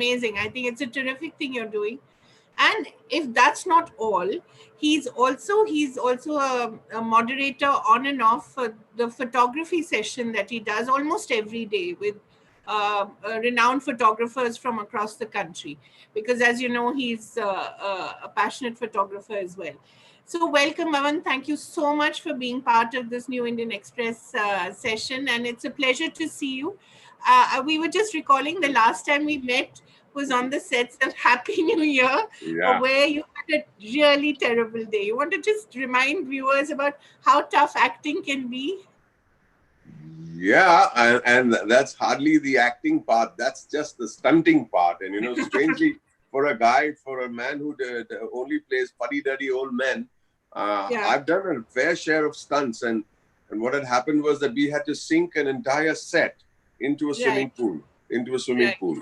amazing. I think it's a terrific thing you're doing. And if that's not all, he's also a moderator on and off for the photography session that he does almost every day with renowned photographers from across the country, because as you know, he's a passionate photographer as well. So welcome, Avan. Thank you so much for being part of this New Indian Express session, and it's a pleasure to see you. We were just recalling the last time we met was on the sets of Happy New Year, Yeah. where you had a really terrible day. You want to just remind viewers about how tough acting can be? Yeah, and that's hardly the acting part. That's just the stunting part. And, strangely, for a man who only plays fuddy-duddy old men, Yeah. I've done a fair share of stunts. And what had happened was that we had to sink an entire set into a swimming pool.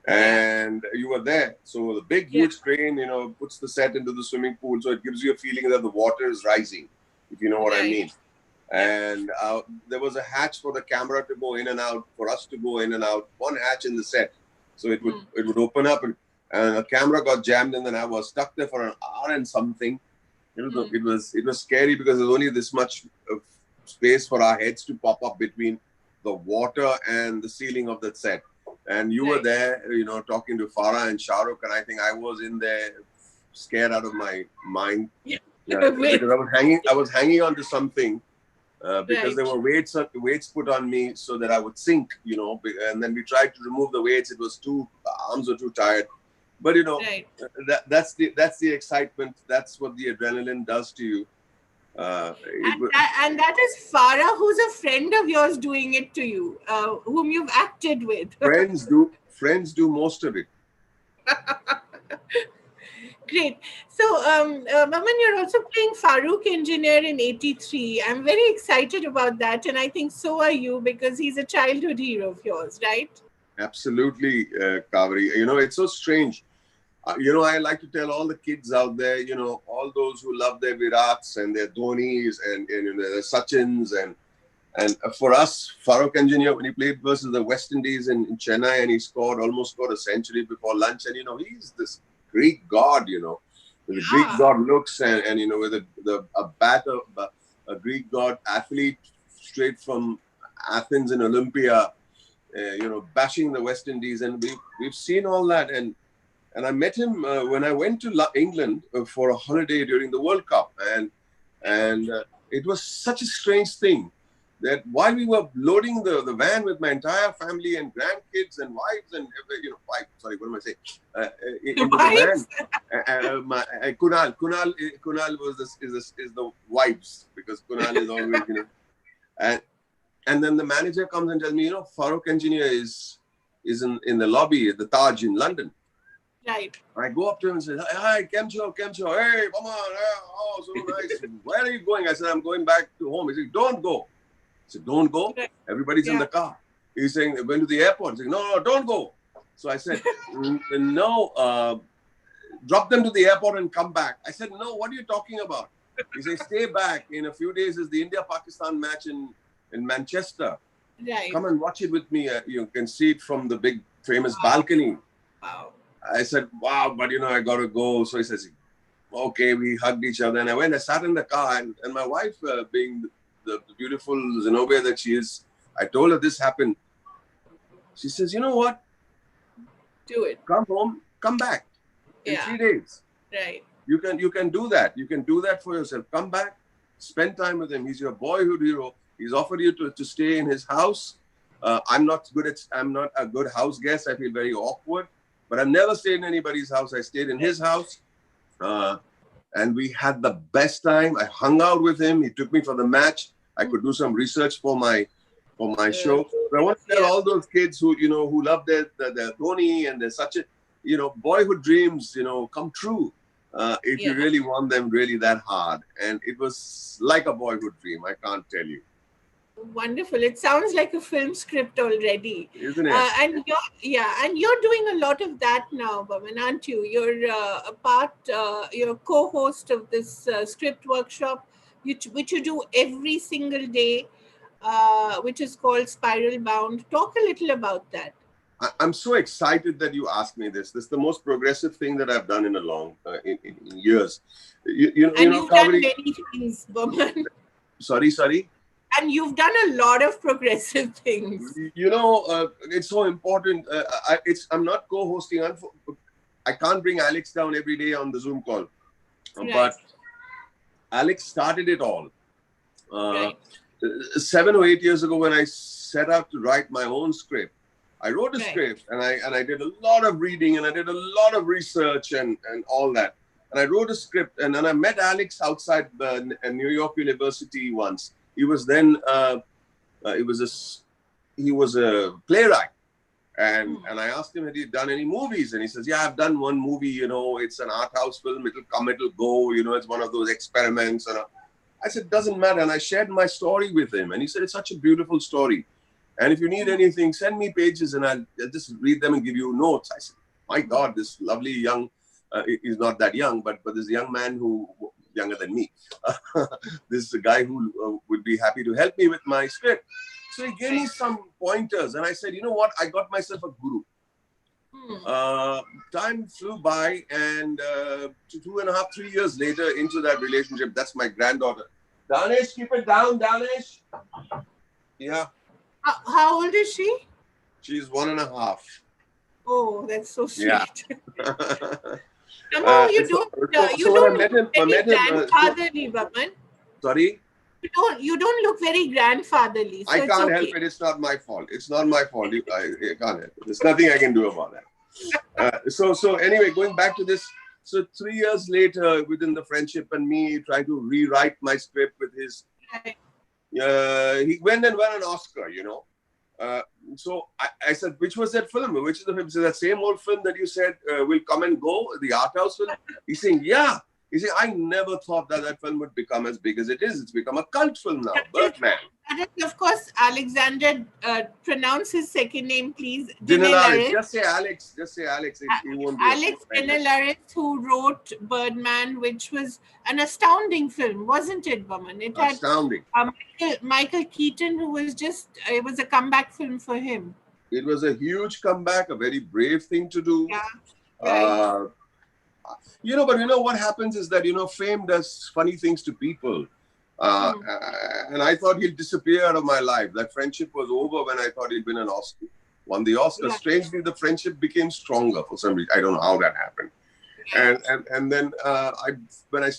And you were there. So the big, huge crane, puts the set into the swimming pool. So it gives you a feeling that the water is rising, if you know what I mean. And there was a hatch for the camera to go in and out, for us to go in and out, one hatch in the set. So it would open up, and a camera got jammed, and then I was stuck there for an hour and something. It was scary because there's only this much of space for our heads to pop up between the water and the ceiling of the set. And you were there, talking to Farah and Shah Rukh, and I think I was in there scared out of my mind. Because I was hanging on to something. Because there were weights put on me so that I would sink, and then we tried to remove the weights. It was arms were too tired. But, that's the excitement. That's what the adrenaline does to you. And that is Farah, who's a friend of yours, doing it to you, whom you've acted with. Friends do most of it. Great. So, Maman, you're also playing Farooq Engineer in 83. I'm very excited about that. And I think so are you, because he's a childhood hero of yours, right? Absolutely, Kaveree. It's so strange. I like to tell all the kids out there, all those who love their Virats and their Dhonis and their Sachins. And for us, Farooq Engineer, when he played versus the West Indies in Chennai, and he almost scored a century before lunch. And, he's this Greek god, with a Greek god looks and with a Greek god athlete straight from Athens and Olympia, bashing the West Indies. And we've seen all that. And I met him when I went to England for a holiday during the World Cup. And it was such a strange thing that while we were loading the van with my entire family and grandkids and wives and Kunal is the wives, because Kunal is always and then the manager comes and tells me, Farooq Engineer is in the lobby at the Taj in London. Right. I go up to him and say, "Hi, Kemcho, hey, come on, oh, so nice. Where are you going?" I said, "I'm going back to home." He said, "Don't go." I said, "Don't go? Everybody's in the car." He's saying, "They're going to the airport." He's saying, "No, don't go." So I said, "No, drop them to the airport and come back." I said, "No, what are you talking about?" He said, "Stay back. In a few days is the India-Pakistan match in Manchester. Right. Come and watch it with me. You can see it from the big famous balcony." Wow. I said, "Wow, but I got to go." So he says, "Okay." We hugged each other, and I sat in the car, and my wife, being the beautiful Zenobia that she is, I told her this happened. She says, "You know what? Do it. Come home, come back in 3 days. Right. You can do that. You can do that for yourself. Come back, spend time with him. He's your boyhood hero. He's offered you to stay in his house. I'm not a good house guest. I feel very awkward, but I've never stayed in anybody's house. I stayed in his house, and we had the best time. I hung out with him. He took me for the match. I could do some research for my show. But I want to tell all those kids who love their Dhoni and they're such a boyhood dreams come true if you really want them really that hard. And it was like a boyhood dream. I can't tell you. Wonderful. It sounds like a film script already, isn't it? And you're doing a lot of that now, Boman, aren't you? You're you're a co-host of this script workshop, which you do every single day, which is called Spiral Bound. Talk a little about that. I'm so excited that you asked me this. This is the most progressive thing that I've done in a long in years. And you've done Kaveree, many things, Boman. sorry. And you've done a lot of progressive things. It's so important. I'm not co-hosting. I can't bring Alex down every day on the Zoom call, Right. but Alex started it all. Right. 7 or 8 years ago, when I set out to write my own script, I wrote a Right. script, and I did a lot of reading, and I did a lot of research and all that. And I wrote a script, and then I met Alex outside New York University once. He was then he was a playwright, and I asked him, had he done any movies? And he says, yeah, I've done one movie. It's an art house film. It'll come, it'll go. It's one of those experiments. And I said, doesn't matter. And I shared my story with him, and he said, it's such a beautiful story. And if you need anything, send me pages, and I'll just read them and give you notes. I said, my God, this lovely young, he's not that young, but this young man who, younger than me, this is a guy who would be happy to help me with my script. So he gave me some pointers, and I said, you know what? I got myself a guru. Time flew by, and 2.5, 3 years later into that relationship, that's my granddaughter. Danish, keep it down, Danish. Yeah. How old is she? She's 1.5. Oh, that's so sweet. Yeah. You don't look very grandfatherly, Boman. Sorry? You don't look very grandfatherly. So I can't help it. It's not my fault. It's not my fault. I can't help it. There's nothing I can do about that. So anyway, going back to this. So 3 years later, within the friendship and me trying to rewrite my script with his... he went and won an Oscar, So I said, which was that film? Which is the film? He said, that same old film that you said will come and go, the art house film? He's saying, yeah. He said, I never thought that film would become as big as it is. It's become a cult film now, Birdman. That is, of course, Alexander. Pronounce his second name, please. Dinelaris. Just say Alex. He won't be Alex Dinelaris, who wrote Birdman, which was an astounding film, wasn't it, Boman? It had astounding. Michael Keaton, who was it was a comeback film for him. It was a huge comeback, a very brave thing to do. Yeah. Right. But what happens is that, fame does funny things to people. And I thought he'd disappear out of my life. That friendship was over when I thought he'd won the Oscar. Yeah. Strangely, the friendship became stronger for some reason. I don't know how that happened. And then when I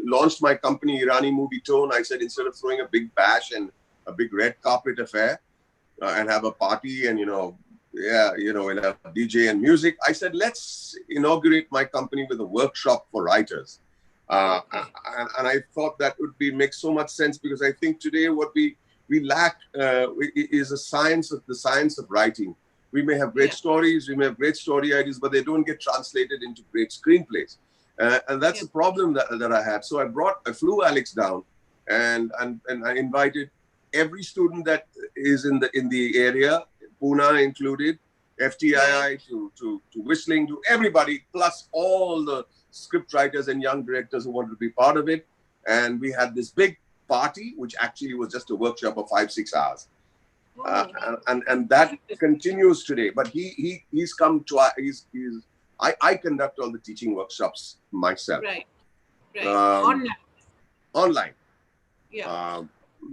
launched my company, Irani Movie Tone, I said, instead of throwing a big bash and a big red carpet affair and have a party and, we'll have DJ and music, I said, let's inaugurate my company with a workshop for writers. And I thought that would make so much sense, because I think today what we lack is the science of writing. We may have great stories, we may have great story ideas, but they don't get translated into great screenplays. And that's the problem that I had. So I flew Alex down, and I invited every student that is in the area, Pune included, FTII to Whistling, to everybody, plus all the script writers and young directors who wanted to be part of it. And we had this big party, which actually was just a workshop of 5-6 hours. And that continues today. But he's come to I conduct all the teaching workshops myself. Right. Online. Yeah.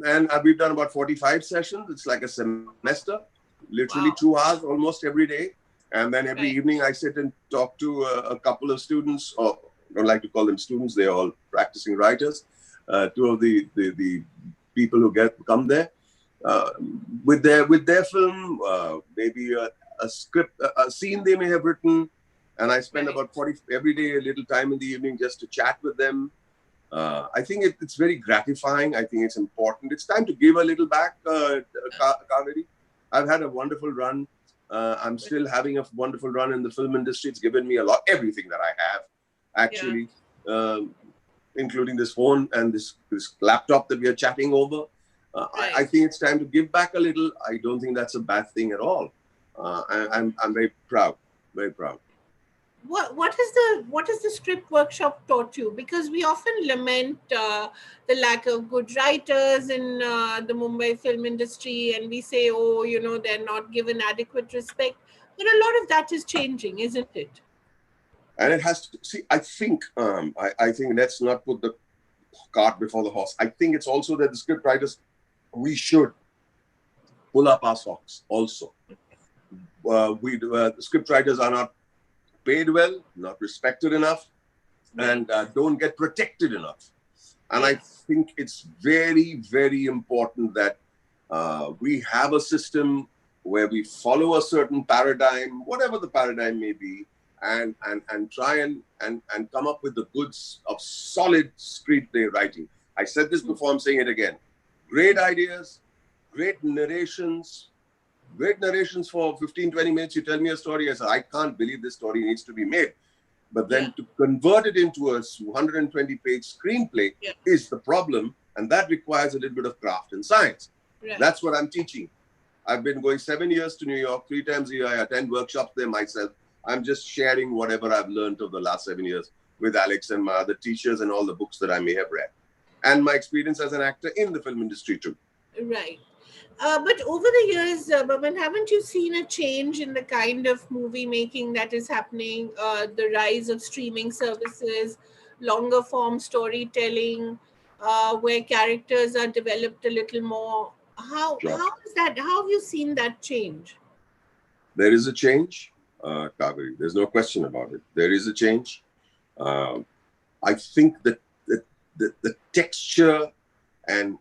And we've done about 45 sessions. It's like a semester, literally 2 hours almost every day. And then every evening I sit and talk to a couple of students, or I don't like to call them students, they're all practicing writers. Two of the people who come there with their film, maybe a script, a scene they may have written. And I spend about 40 every day, a little time in the evening just to chat with them. I think it's very gratifying. I think it's important. It's time to give a little back, Kaveree. I've had a wonderful run. I'm still having a wonderful run in the film industry. It's given me everything that I have, actually, including this phone and this laptop that we are chatting over. I think it's time to give back a little. I don't think that's a bad thing at all. I'm very proud, very proud. what is the script workshop taught you? Because we often lament the lack of good writers in the Mumbai film industry, and we say, oh, they're not given adequate respect. But a lot of that is changing, isn't it? And it has to see. I think let's not put the cart before the horse. I think it's also that the script writers, we should pull up our socks also. The script writers are not paid well, not respected enough, and don't get protected enough. And I think it's very, very important that we have a system where we follow a certain paradigm, whatever the paradigm may be, and try and come up with the goods of solid screenplay writing. I said this before, I'm saying it again. Great ideas, great narrations for 15, 20 minutes. You tell me a story, I say, I can't believe this story needs to be made. But then to convert it into a 120-page screenplay is the problem. And that requires a little bit of craft and science. Right. That's what I'm teaching. I've been going 7 years to New York, 3 times a year. I attend workshops there myself. I'm just sharing whatever I've learned over the last 7 years with Alex and my other teachers and all the books that I may have read. And my experience as an actor in the film industry too. Right. But over the years, Boman, haven't you seen a change in the kind of movie making that is happening? The rise of streaming services, longer form storytelling, where characters are developed a little more. How is that? How have you seen that change? There is a change, Kaveree. There's no question about it. There is a change. I think that the texture and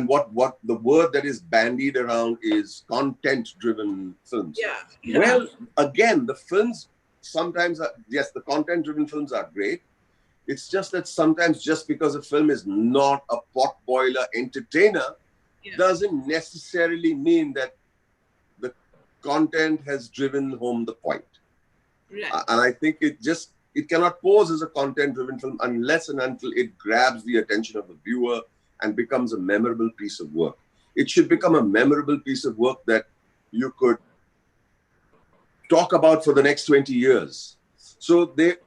what the word that is bandied around is content-driven films. Yeah. Well, again, the films sometimes are, yes, the content-driven films are great. It's just that sometimes just because a film is not a pot-boiler entertainer doesn't necessarily mean that the content has driven home the point. Right. And I think it cannot pose as a content-driven film unless and until it grabs the attention of the viewer and becomes a memorable piece of work. It should become a memorable piece of work that you could talk about for the next 20 years. So there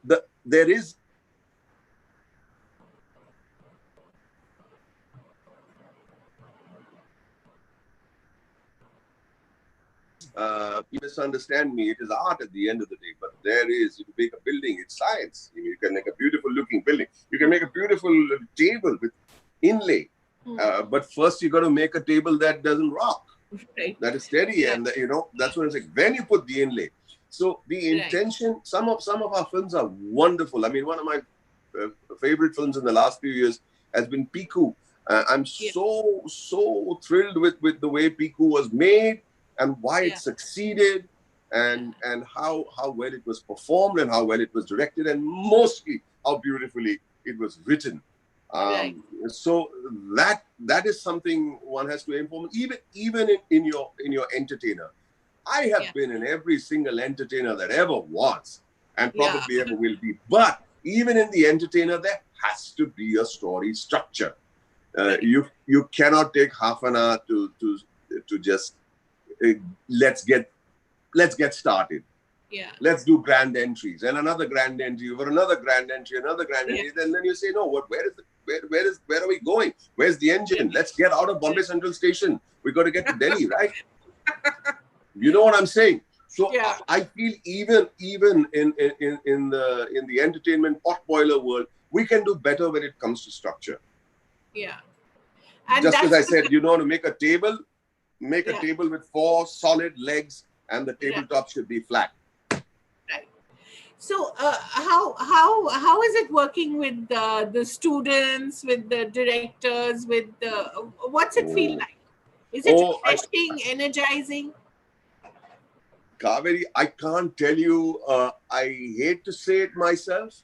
is you misunderstand me, it is art at the end of the day, but you make a building, it's science. You can make a beautiful looking building. You can make a beautiful table with inlay. But first you got to make a table that doesn't rock, that is steady, and that's what it's like. Then you put the inlay. So the intention, some of our films are wonderful. I mean, one of my favorite films in the last few years has been Piku. I'm so thrilled with the way Piku was made and why it succeeded, and how well it was performed and how well it was directed, and mostly how beautifully it was written. So that is something one has to aim for. Even in your entertainer, I have been in every single entertainer that ever was and probably ever will be. But even in the entertainer, there has to be a story structure. You cannot take half an hour to just let's get started. Let's do grand entries and another grand entry over another grand entry, another grand entry. And then you say, no, where are we going? Where's the engine? Let's get out of Bombay Central Station. We got to get to Delhi, right? You know what I'm saying? So I feel even in the entertainment potboiler world, we can do better when it comes to structure. And just as I said, to make a table, make a table with 4 solid legs, and the tabletop should be flat. So how is it working with the students, with the directors, with what's it feel like? Is it refreshing, energizing? Kaveree, I can't tell you. I hate to say it myself,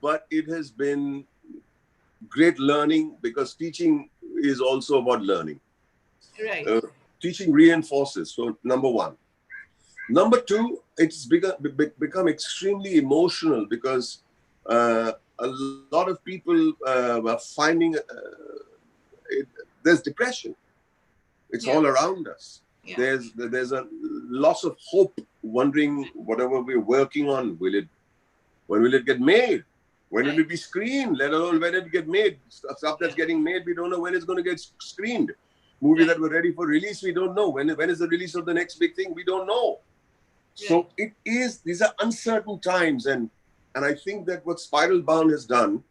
but it has been great learning, because teaching is also about learning. Teaching reinforces. So number 1. Number 2, it's become extremely emotional, because a lot of people are finding there's depression. It's all around us. There's a loss of hope wondering whatever we're working on, when will it get made? When will it be screened? Let alone when it get made. Stuff that's getting made, we don't know when it's going to get screened. Movies that were ready for release, we don't know. When is the release of the next big thing? We don't know. So these are uncertain times, and I think that what Spiral Bound has done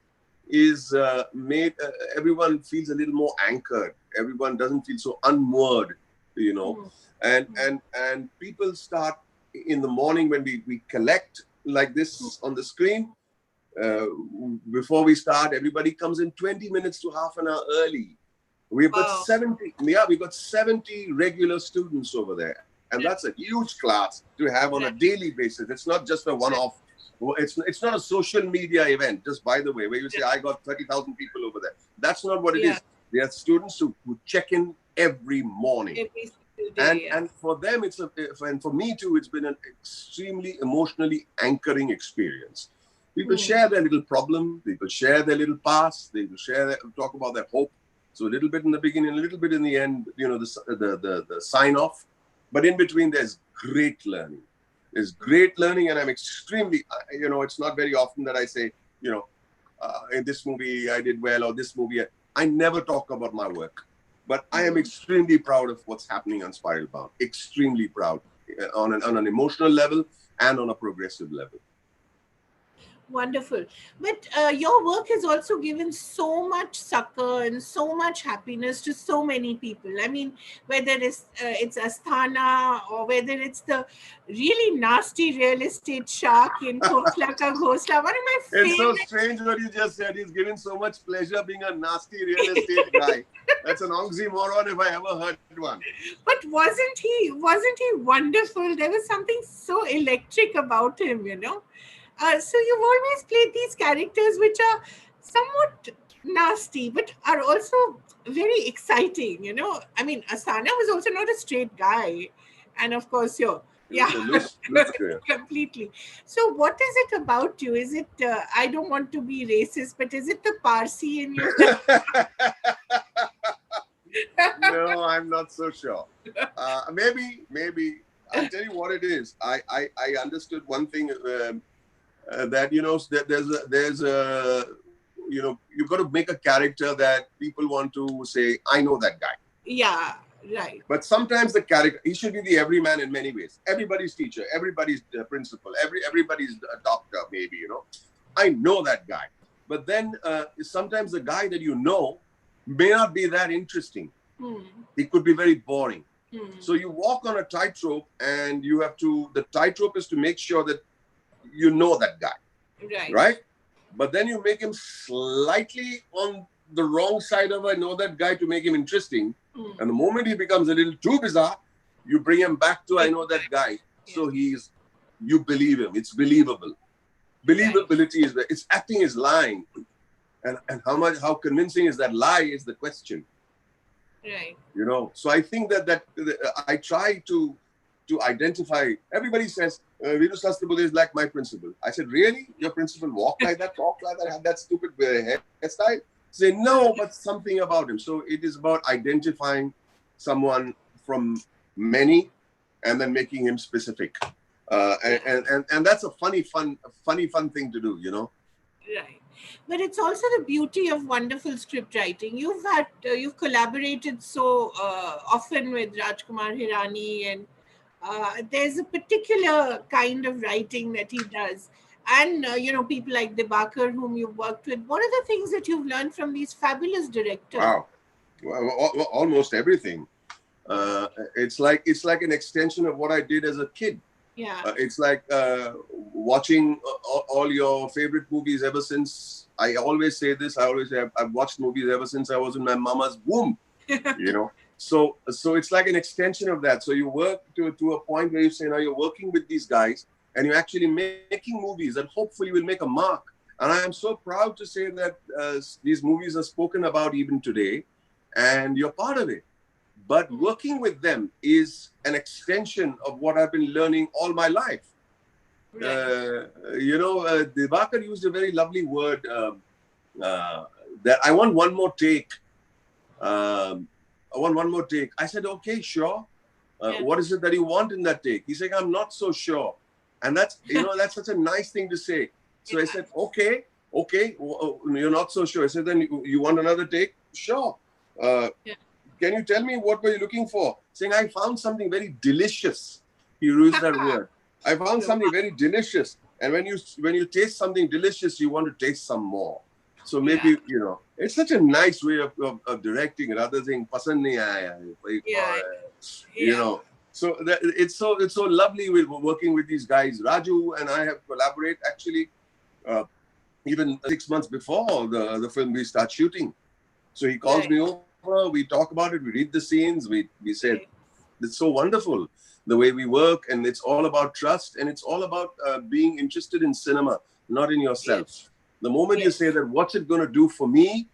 is made everyone feels a little more anchored. Everyone doesn't feel so unmoored, you know. And people start in the morning when we collect like this on the screen. Before we start, everybody comes in 20 minutes to half an hour early. We've got 70. Yeah, we've got 70 regular students over there, and that's a huge class to have on a daily basis. It's not just a one-off. It's not a social media event. Just by the way, where you say I got 30,000 people over there. That's not what it is. They are students who check in every morning. And for them, and for me too, it's been an extremely emotionally anchoring experience. People share their little problem. People share their little past. They talk about their hope. So a little bit in the beginning, a little bit in the end, you know, the sign off. But in between, there's great learning. There's great learning, and I'm extremely, you know, it's not very often that I say, you know, in this movie I did well, or this movie. I never talk about my work, but I am extremely proud of what's happening on Spiral Bound. Extremely proud on an emotional level and on a progressive level. Wonderful. But your work has also given so much succor and so much happiness to so many people. I mean, whether it's Asthana, or whether it's the really nasty real estate shark in Khofla Ka Ghosla, one of my It's so favorite. strange what you just said. He's given so much pleasure being a nasty real estate guy. That's an oxymoron if I ever heard one. But wasn't he wonderful? There was something so electric about him, you know. So you've always played these characters which are somewhat nasty, but are also very exciting, you know. I mean, Asana was also not a straight guy. And of course, It was a loose career. completely. So what is it about you? Is it, I don't want to be racist, but is it the Parsi in you? No, I'm not so sure. Maybe. I'll tell you what it is. I understood one thing. That, you know, there's a you know, you've got to make a character that people want to say, I know that guy. Yeah, right. But sometimes the character, he should be the everyman in many ways. Everybody's teacher, everybody's principal, everybody's doctor, maybe, you know. I know that guy. But then sometimes the guy that you know may not be that interesting. He could be very boring. So you walk on a tightrope, and the tightrope is to make sure that you know that guy, right? But then you make him slightly on the wrong side of I know that guy to make him interesting. And the moment he becomes a little too bizarre, you bring him back to I know that guy. So you believe him. It's believable. Believability is it's acting is lying, and how convincing is that lie is the question. Right. You know. So I think that I try to identify. Everybody says Vinu Sasthabudhe is like my principal. I said, really? Your principal walk like that, talk like that, have that stupid hairstyle? Say, no, but something about him. So it is about identifying someone from many and then making him specific. And that's a funny fun thing to do, you know? Right. But it's also the beauty of wonderful script writing. You've collaborated so often with Rajkumar Hirani, and there's a particular kind of writing that he does. And, you know, people like Debakar, whom you've worked with. What are the things that you've learned from these fabulous directors? Wow. Well, almost everything. It's like an extension of what I did as a kid. Yeah. It's like watching all your favorite movies ever since. I always say this. I always say I've watched movies ever since I was in my mama's womb. You know. So it's like an extension of that. So you work to a point where you say now you're working with these guys and you're actually making movies that hopefully will make a mark. And I am so proud to say that these movies are spoken about even today, and you're part of it. But working with them is an extension of what I've been learning all my life. Right. You know, Debakar used a very lovely word that I want one more take. I want one more take. I said, okay, sure. Yeah. What is it that you want in that take? He's saying, I'm not so sure. And that's, that's such a nice thing to say. So I said, okay, you're not so sure. I said, then you want another take? Sure. Can you tell me what were you looking for? Saying, I found something very delicious. He used that word. I found something very delicious. And when you taste something delicious, you want to taste some more. So maybe, it's such a nice way of directing rather than pasand nahi aaya, So it's so lovely with working with these guys. Raju and I have collaborated actually even 6 months before the film we start shooting. So he calls me over, we talk about it, we read the scenes, we said, it's so wonderful the way we work, and it's all about trust, and it's all about being interested in cinema, not in yourself. Yes. The moment you say that, what's it going to do for me?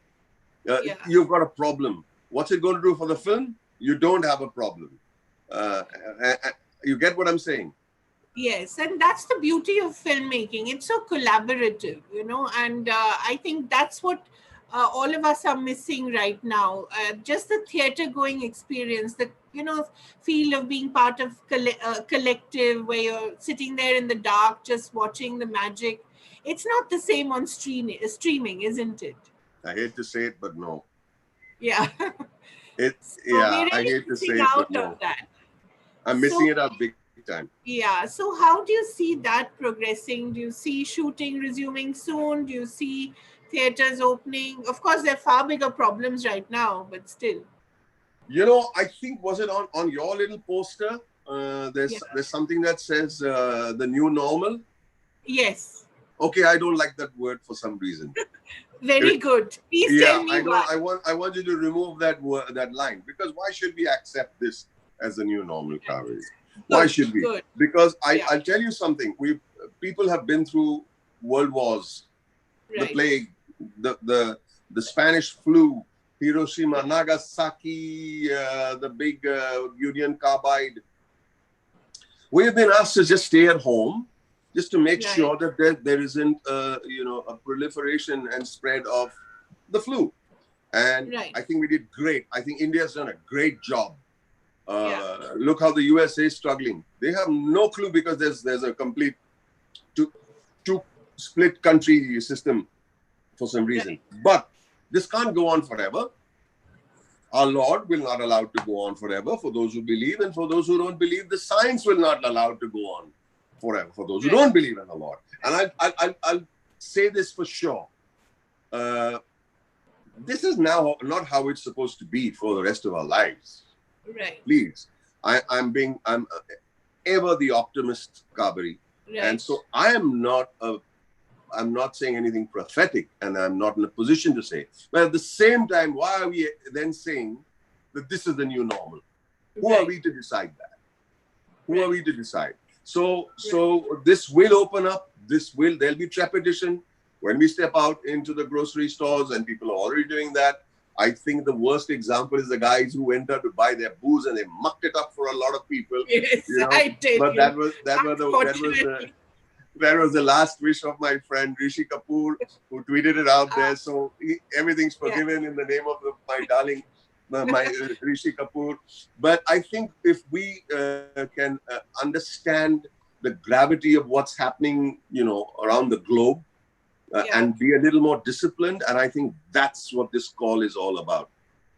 You've got a problem. What's it going to do for the film? You don't have a problem. You get what I'm saying? Yes, and that's the beauty of filmmaking. It's so collaborative, and I think that's what all of us are missing right now. Just the theater-going experience, the feel of being part of collective, where you're sitting there in the dark, just watching the magic. It's not the same on streaming, isn't it? I hate to say it, but no. Yeah. We're really I hate to say it, but no. I'm missing it out big time. Yeah. So how do you see that progressing? Do you see shooting resuming soon? Do you see theaters opening? Of course, there are far bigger problems right now, but still. I think, was it on your little poster? There's something that says the new normal. Yes. Okay, I don't like that word for some reason. Very good. Please tell me why. I want you to remove that line, because why should we accept this as the new normal, Kaveree? Why should we? Good. Because I'll tell you something. People have been through world wars, the plague, the Spanish flu, Hiroshima, Nagasaki, the big Union Carbide. We have been asked to just stay at home, just to make sure that there isn't a proliferation and spread of the flu. And I think we did great. I think India's done a great job. Look how the USA is struggling. They have no clue, because there's a complete two split country system for some reason. But this can't go on forever. Our Lord will not allow it to go on forever for those who believe, and for those who don't believe, the science will not allow it to go on forever for those who don't believe in the Lord. And I'll say this for sure. This is now not how it's supposed to be for the rest of our lives. Right. Please. I'm ever the optimist, Kaveree. And so I'm not saying anything prophetic, and I'm not in a position to say. But at the same time, why are we then saying that this is the new normal? Who are we to decide that? Who are we to decide? So this will open up. There'll be trepidation when we step out into the grocery stores, and people are already doing that. I think the worst example is the guys who went out to buy their booze and they mucked it up for a lot of people. Yes, I did. But that was the last wish of my friend Rishi Kapoor, who tweeted it out there. So everything's forgiven in the name of my darling, my Rishi Kapoor. But I think if we can understand the gravity of what's happening, around the globe, and be a little more disciplined, and I think that's what this call is all about.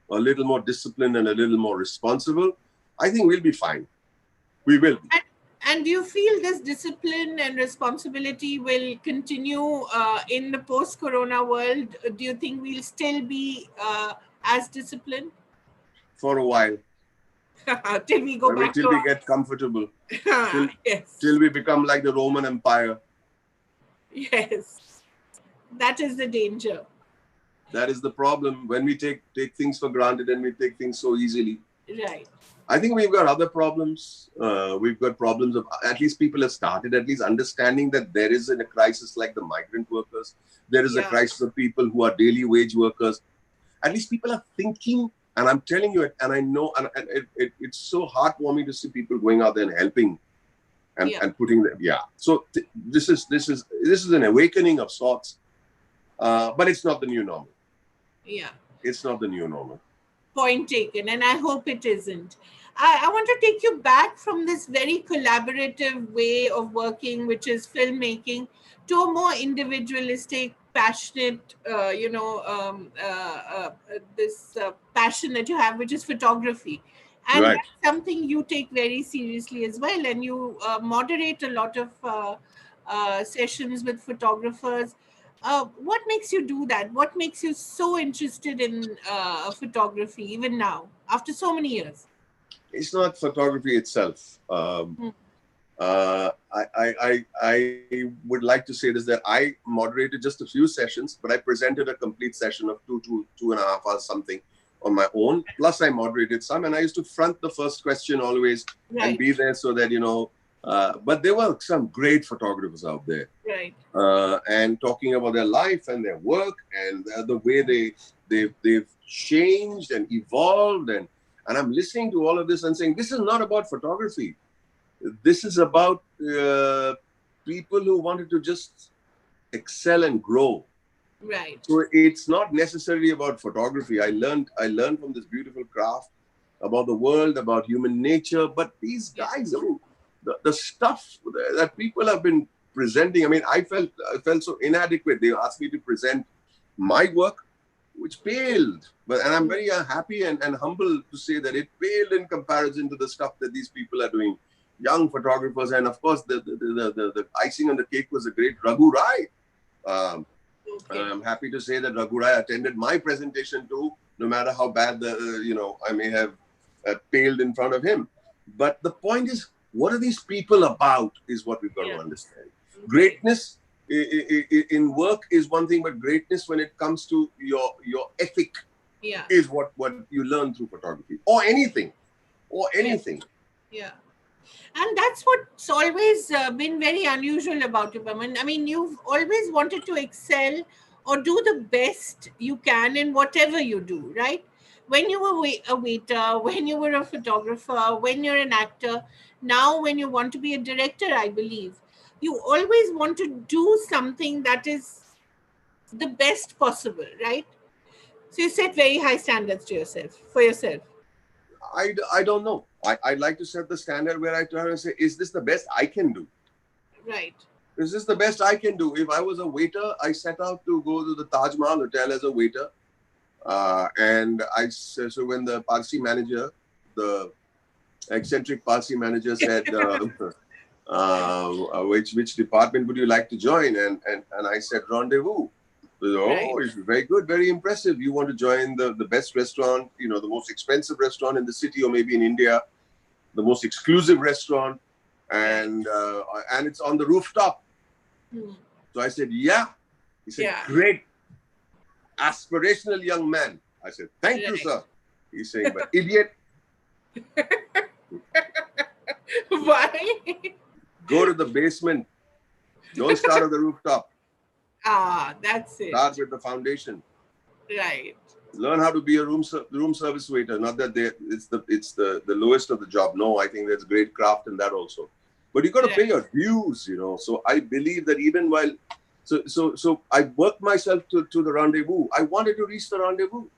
A little more disciplined and a little more responsible. I think we'll be fine. We will be. And do you feel this discipline and responsibility will continue in the post-corona world? Do you think we'll still be as disciplined? For a while. Till we go back till we get comfortable. Till we become like the Roman Empire. Yes. That is the danger. That is the problem. When we take things for granted and we take things so easily. Right. I think we've got other problems. We've got problems of, at least people have started at least understanding that there is a crisis like the migrant workers. There is a crisis of people who are daily wage workers. At least people are thinking, and I'm telling you, and I know, and it's so heartwarming to see people going out there and helping and putting them. So this is an awakening of sorts, but it's not the new normal. Yeah. It's not the new normal. Point taken, and I hope it isn't. I want to take you back from this very collaborative way of working, which is filmmaking, to a more individualistic, passionate, this passion that you have, which is photography. And Right. that's something you take very seriously as well. And you moderate a lot of sessions with photographers. What makes you do that? What makes you so interested in photography, even now, after so many years? It's not photography itself. Hmm. I would like to say this, that I moderated just a few sessions, but I presented a complete session of 2.5 hours something on my own. Plus, I moderated some, and I used to front the first question always and Right, be there so that, but there were some great photographers out there, right. and talking about their life and their work and the way they've changed and evolved, and I'm listening to all of this and saying, this is not about photography. This is about people who wanted to just excel and grow. Right. So it's not necessarily about photography. I learned from this beautiful craft about the world, about human nature. But these Yeah. guys, I mean, the stuff that people have been presenting. I mean, I felt so inadequate. They asked me to present my work, which paled. And I'm very happy and humble to say that it paled in comparison to the stuff that these people are doing. Young photographers, and of course, the icing on the cake was a great Raghu Rai. Um, Okay. I'm happy to say that Raghu Rai attended my presentation too, no matter how bad I may have paled in front of him. But the point is, what are these people about? Is what we've got to Yeah. understand. Okay. Greatness in work is one thing, but greatness when it comes to your ethic Yeah. is what you learn through photography or anything or Yeah. anything. Yeah. And that's what's always been very unusual about you, Baman. I mean, you've always wanted to excel or do the best you can in whatever you do, right? When you were a waiter, when you were a photographer, when you're an actor, now when you want to be a director, I believe, you always want to do something that is the best possible, right? So you set very high standards to yourself, for yourself. I don't know. I'd like to set the standard where I try to say, is this the best I can do? Right. This is the best I can do. If I was a waiter, I set out to go to the Taj Mahal Hotel as a waiter. So when the Parsi manager, the eccentric Parsi manager said, which department would you like to join? And I said, Rendezvous. Right. Oh, it's very good, very impressive. You want to join the best restaurant, the most expensive restaurant in the city, or maybe in India, the most exclusive restaurant, Right. and it's on the rooftop. Hmm. So I said, yeah. He said, Yeah. great, aspirational young man. I said, thank you, Right. sir. He's saying, but idiot, Why? go to the basement. Don't start at the rooftop. Ah, that's it. Start with the foundation. Right. Learn how to be a room service waiter. Not that it's the lowest of the job. No, I think there's great craft in that also. But you got to Right. pay your dues. So I believe that even while so I worked myself to the rendezvous. I wanted to reach the rendezvous.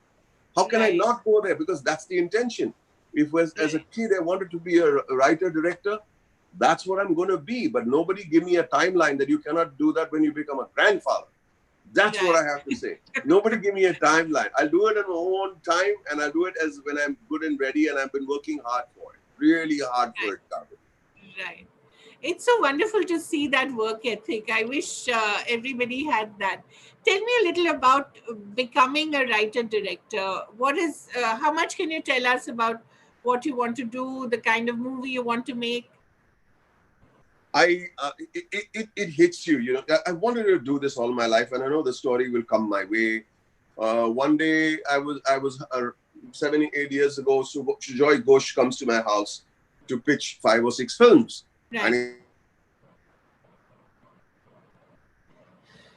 How can I Right. not go there? Because that's the intention. If as a Right. kid I wanted to be a writer director, that's what I'm going to be. But nobody give me a timeline that you cannot do that when you become a grandfather. That's what Right. I have to say. Nobody give me a timeline. I'll do it in my own time, and I'll do it as when I'm good and ready, and I've been working hard for it. Really hard for Right. it, Kaveree. Right. It's so wonderful to see that work ethic. I wish everybody had that. Tell me a little about becoming a writer director. How much can you tell us about what you want to do, the kind of movie you want to make? It hits you. I wanted to do this all my life, and I know the story will come my way. One day, I was 7 8 years ago. So Joy Ghosh comes to my house to pitch 5 or 6 films, and Right. he said, "Look, I want you to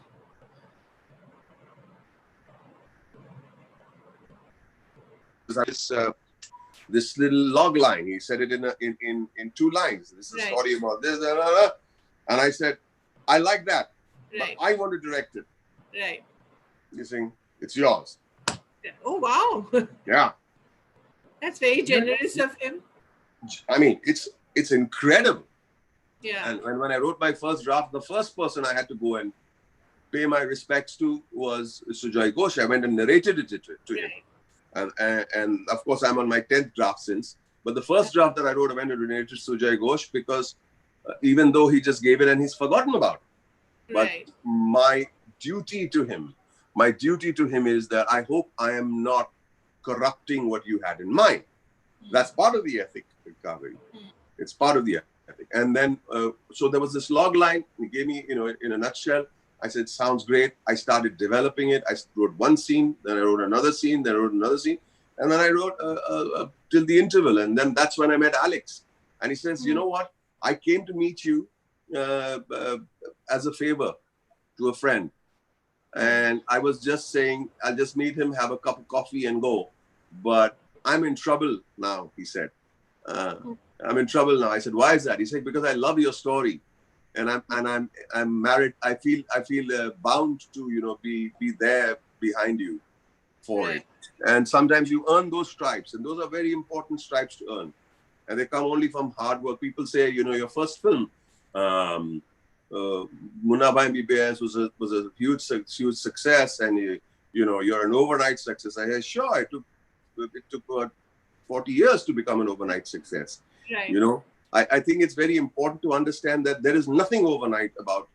do this film." This little log line. He said it in 2 lines. This is a Right. story about this, and I said, I like that, but Right. I want to direct it. Right. He's saying, it's yours. Oh, wow. Yeah. That's very You, generous of him. I mean, it's incredible. Yeah. And when I wrote my first draft, the first person I had to go and pay my respects to was Sujoy Ghosh. I went and narrated it to him. And of course, I'm on my 10th draft since. But the first draft that I wrote, I went and narrated to Sujoy Ghosh because even though he just gave it and he's forgotten about it. But my duty to him is that I hope I am not corrupting what you had in mind. That's part of the ethic, Kaveree. It's part of the ethic. And then, so there was this log line. He gave me, in a nutshell. I said, sounds great. I started developing it. I wrote one scene, then I wrote another scene, then I wrote another scene. And then I wrote till the interval. And then that's when I met Alex. And he says, you know what? I came to meet you as a favor to a friend. And I was just saying, I'll just meet him, have a cup of coffee and go. But I'm in trouble now, he said. I'm in trouble now. I said, why is that? He said, because I love your story. And I'm married. I feel bound to, be there behind you for it. And sometimes you earn those stripes. And those are very important stripes to earn. And they come only from hard work. People say, your first film, Munna Bhai MBBS was a huge success, and you're an overnight success. I said, sure, it took about 40 years to become an overnight success. Right. I think it's very important to understand that there is nothing overnight about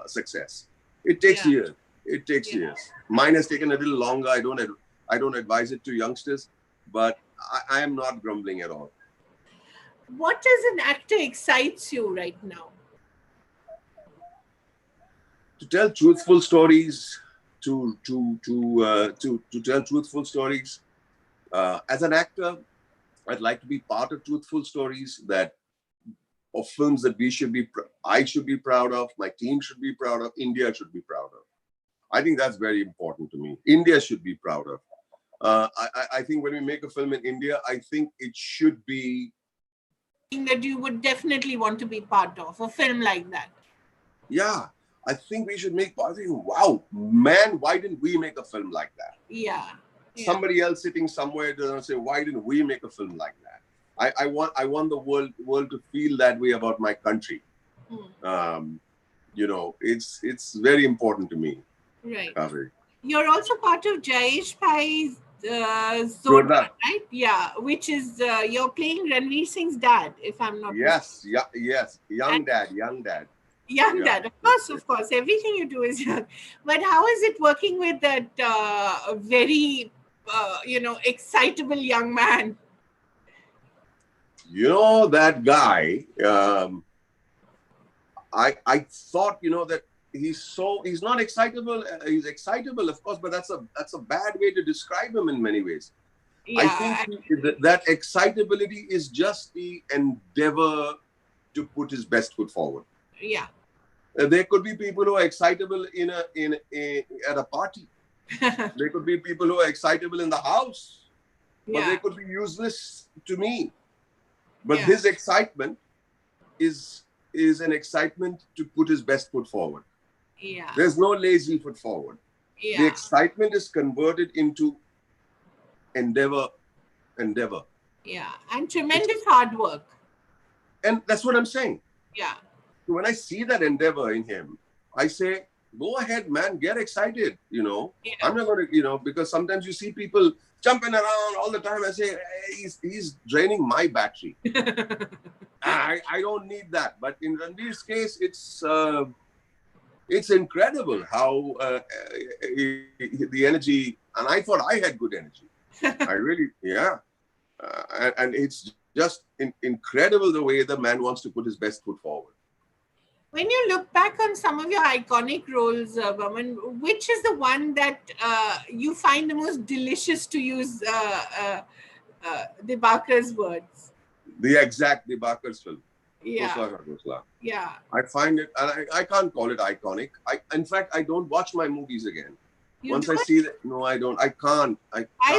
success. It takes years. It takes years. Mine has taken a little longer. I don't advise it to youngsters, but I am not grumbling at all. What as an actor excites you right now? To tell truthful stories, to tell truthful stories. As an actor, I'd like to be part of truthful stories of films that I should be proud of, my team should be proud of, India should be proud of. I think that's very important to me. India should be proud of. I think when we make a film in India, I think it should be that you would definitely want to be part of a film like that. Yeah, I think we should make. I think, wow, man, why didn't we make a film like that? Yeah. Somebody else sitting somewhere to say, why didn't we make a film like that? I want the world to feel that way about my country. It's very important to me. Right. Kaveree. You're also part of Jayesh Bhai's Zordar, right? Yeah, which is you're playing Ranveer Singh's dad, if I'm not mistaken. Yes, young dad. Young dad, of course. Everything you do is young. But how is it working with that very, excitable young man? That guy. I thought, that he's not excitable. He's excitable, of course, but that's a bad way to describe him in many ways. Yeah, I think that excitability is just the endeavor to put his best foot forward. Yeah. There could be people who are excitable at a party. There could be people who are excitable in the house, but they could be useless to me. But his excitement is an excitement to put his best foot forward. Yeah. There's no lazy foot forward. Yeah. The excitement is converted into endeavor. Yeah, and tremendous hard work. And that's what I'm saying. Yeah. So when I see that endeavor in him, I say, go ahead, man, get excited, Yeah. I'm not going to, because sometimes you see people jumping around all the time. I say, hey, he's draining my battery. I don't need that. But in Ranveer's case, it's incredible how the energy, and I thought I had good energy. I really, and it's just incredible the way the man wants to put his best foot forward. When you look back on some of your iconic roles, Boman, which is the one that you find the most delicious, to use Dibakar's words? The exact Dibakar's film. Yeah. Yeah. I find it, and I can't call it iconic. In fact, I don't watch my movies again. Once I see that, no, I don't. I can't. Why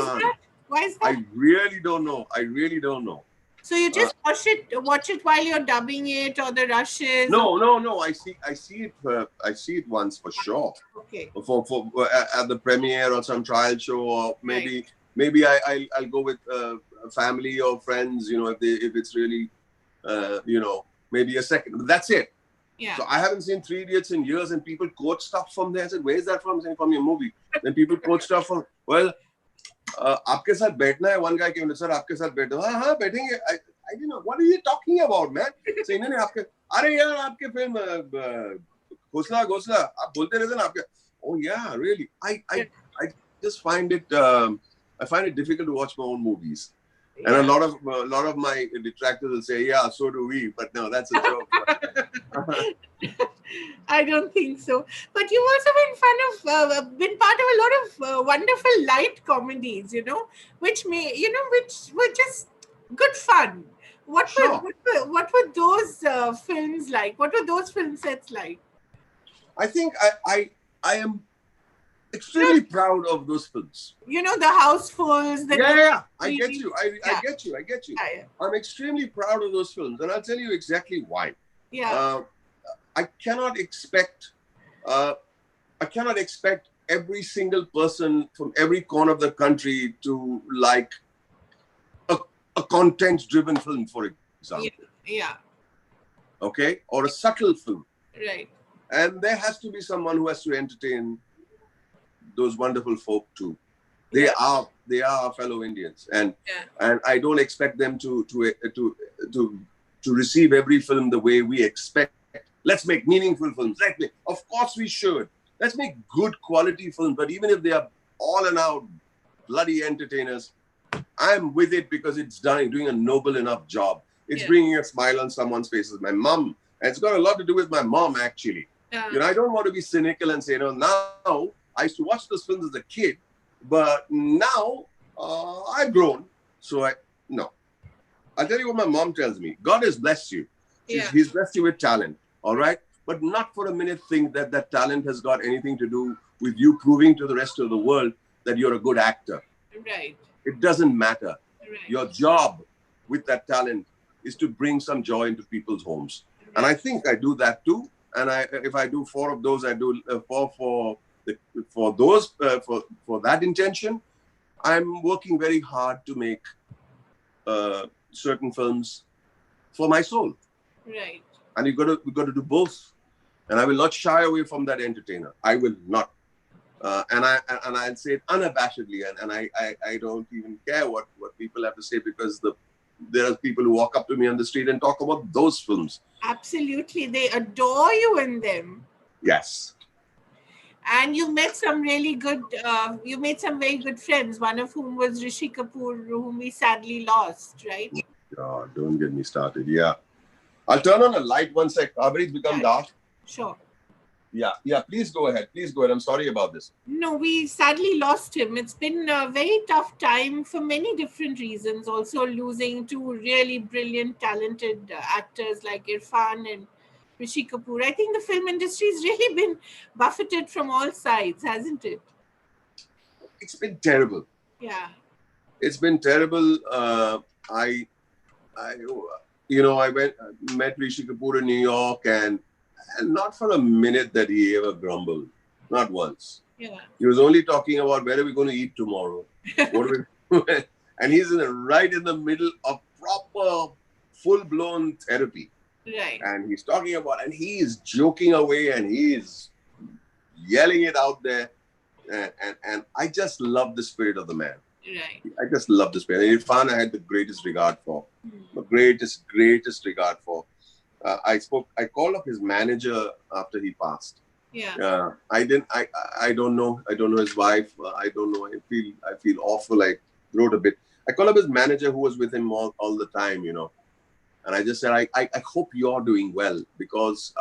is that? I really don't know. So you just watch it while you're dubbing it, or the rushes? No. I see it once for sure. Okay. For at the premiere or some trial show, or maybe I'll go with family or friends, if it's really, maybe a second. But that's it. Yeah. So I haven't seen Three Idiots in years, and people quote stuff from there. I said, where's that from? Saying, from your movie. Then people quote stuff from, well, आपके साथ बैठना है. One guy came and said, आपके साथ बैठो. हाँ, बैठेंगे. I didn't know. What are you talking about, man? So इन्होंने आपके, अरे यार आपके फिल्म घोसला आप बोलते रहते ना आपके. Oh yeah, really. I just find it I find it difficult to watch my own movies. Yeah. And a lot of my detractors will say, yeah, so do we. But no, that's a joke. I don't think so. But you've also been part of a lot of wonderful light comedies, which were just good fun. What were those films like? What were those film sets like? I think I am extremely proud of those films. The housefuls. I get you. I get you. Yeah. I'm extremely proud of those films, and I'll tell you exactly why. Yeah. I cannot expect every single person from every corner of the country to like a content-driven film, for example. Yeah. Okay, or a subtle film. Right. And there has to be someone who has to entertain those wonderful folk too. They are our fellow Indians, and I don't expect them to receive every film the way we expect. Let's make meaningful films. Of course we should. Let's make good quality films. But even if they are all and out bloody entertainers, I'm with it because it's doing a noble enough job. It's bringing a smile on someone's faces. My mom, and it's got a lot to do with my mom actually. I don't want to be cynical and say, now I used to watch those films as a kid, but now I've grown. So I'll tell you what my mom tells me. God has blessed you. He's blessed you with talent. All right. But not for a minute think that talent has got anything to do with you proving to the rest of the world that you're a good actor. Right. It doesn't matter. Right. Your job with that talent is to bring some joy into people's homes. Right. And I think I do that too. And if I do 4 of those, I do 4 for that intention. I'm working very hard to make certain films for my soul. Right. And we've got to do both. And I will not shy away from that entertainer. I will not. And I'll say it unabashedly. And I don't even care what people have to say, because there are people who walk up to me on the street and talk about those films. Absolutely. They adore you in them. Yes. And you met some really good, you made some very good friends, one of whom was Rishi Kapoor, whom we sadly lost, right? Oh, don't get me started. Yeah. I'll turn on a light one sec. Kaveree's become dark. Sure. Yeah. Please go ahead. I'm sorry about this. No, we sadly lost him. It's been a very tough time for many different reasons. Also losing 2 really brilliant, talented actors like Irfan and Rishi Kapoor. I think the film industry has really been buffeted from all sides, hasn't it? It's been terrible. Yeah. It's been terrible. I met Rishi Kapoor in New York, and not for a minute that he ever grumbled. Not once. Yeah. He was only talking about where are we going to eat tomorrow. And he's right in the middle of proper, full-blown therapy. Right. And he's talking about, and he is joking away, and he is yelling it out there. And I just love the spirit of the man. Right. I just love the spirit. And Irfan, I had the greatest regard for. The greatest regard for. I called up his manager after he passed. Yeah. I don't know his wife. I don't know. I feel awful. I wrote a bit. I called up his manager who was with him all the time, And I just said, I hope you're doing well, because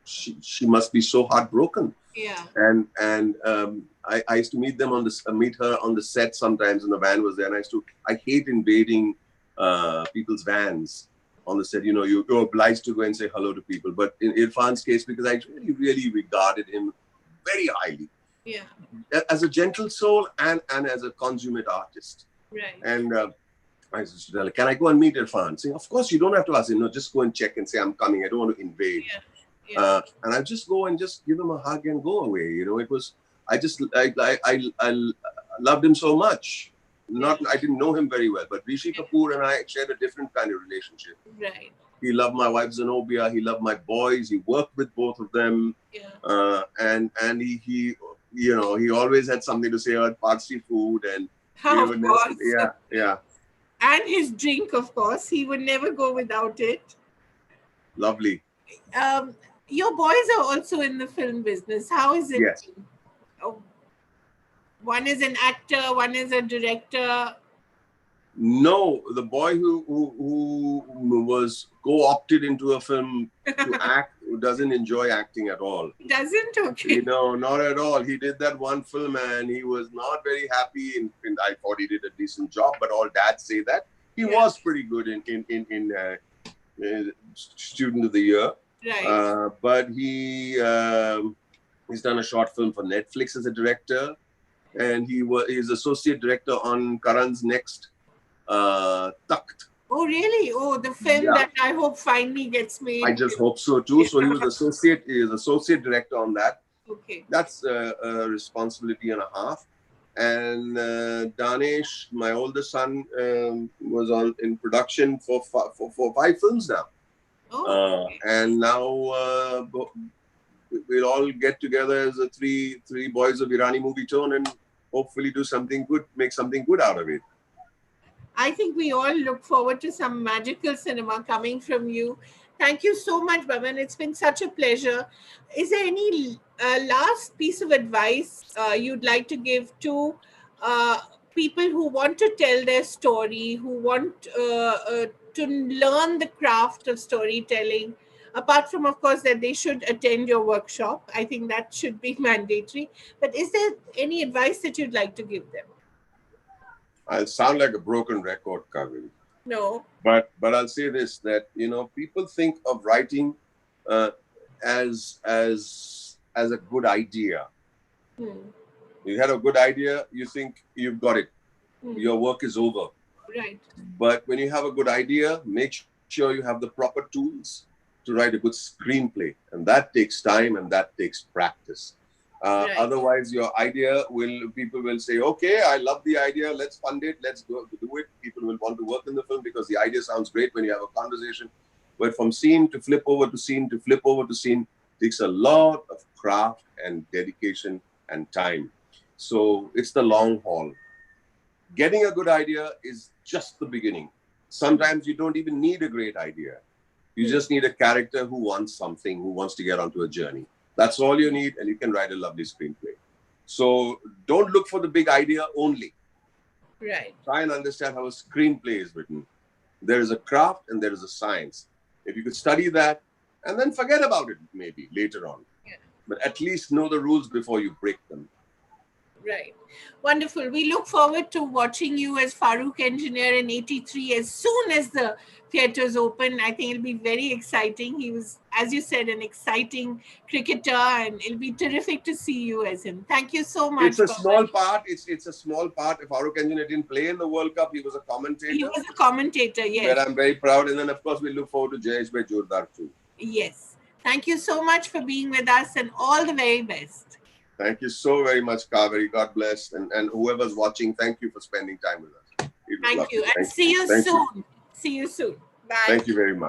she must be so heartbroken. Yeah. And I used to meet her on the set sometimes, and the van was there. And I hate invading people's vans on the set. You're obliged to go and say hello to people. But in Irfan's case, because I really, really regarded him very highly. Yeah. As a gentle soul and as a consummate artist. Right. And I used to tell her, can I go and meet Irfan? Saying, of course, you don't have to ask him. No, just go and check and say, I'm coming. I don't want to invade. Yeah. And I just go and just give him a hug and go away. It was, I loved him so much. I didn't know him very well, but Rishi Kapoor and I shared a different kind of relationship. Right. He loved my wife Zenobia. He loved my boys. He worked with both of them. Yeah. And he he always had something to say about Parsi food, and we Of would course. yeah. And his drink, of course. He would never go without it. Lovely. Um, your boys are also in the film business. How is it? Yes. Oh, one is an actor, one is a director. No, the boy who was co-opted into a film to act, who doesn't enjoy acting at all. Doesn't? Okay. Not at all. He did that one film and he was not very happy. And I thought he did a decent job, but all dads say that. He was pretty good in Student of the Year. Right. But he's done a short film for Netflix as a director, and he's associate director on Karan's next Takht. Oh, really? Oh, the film that I hope finally gets made. I just hope so too. So he was associate director on that. Okay. That's a responsibility and a half. And Danesh, my oldest son, was in production for 5 films now. Oh, okay. And now we'll all get together as the three boys of Irani movie tone and hopefully do something good, make something good out of it. I think we all look forward to some magical cinema coming from you. Thank you so much, Boman. It's been such a pleasure. Is there any last piece of advice you'd like to give to people who want to tell their story, who want to learn the craft of storytelling? Apart from, of course, that they should attend your workshop. I think that should be mandatory. But is there any advice that you'd like to give them? I'll sound like a broken record, Kaveree. No. But I'll say this, that people think of writing as a good idea. You had a good idea, you think you've got it. Your work is over. Right. But when you have a good idea, make sure you have the proper tools to write a good screenplay. And that takes time and that takes practice. Otherwise, your idea people will say, okay, I love the idea. Let's fund it. Let's go do it. People will want to work in the film because the idea sounds great when you have a conversation. But from scene to flip over to scene to flip over to scene takes a lot of craft and dedication and time. So it's the long haul. Getting a good idea is just the beginning. Sometimes you don't even need a great idea. You just need a character who wants something, who wants to get onto a journey. That's all you need, and you can write a lovely screenplay. So don't look for the big idea only. Right. Try and understand how a screenplay is written. There is a craft and there is a science. If you could study that, and then forget about it maybe later on. Yeah. But at least know the rules before you break them. Right. Wonderful. We look forward to watching you as Farooq Engineer in 83 as soon as the theatres open. I think it'll be very exciting. He was, as you said, an exciting cricketer, and it'll be terrific to see you as him. Thank you so much. It's a small part. It's a small part. If Farooq Engineer didn't play in the World Cup, he was a commentator. He was a commentator, yes. But I'm very proud. And then, of course, we look forward to Jayesh Bhai Jordar too. Yes. Thank you so much for being with us, and all the very best. Thank you so very much, Kaveree. God bless. And whoever's watching, thank you for spending time with us. Thank you. And see you soon. See you soon. Bye. Thank you very much.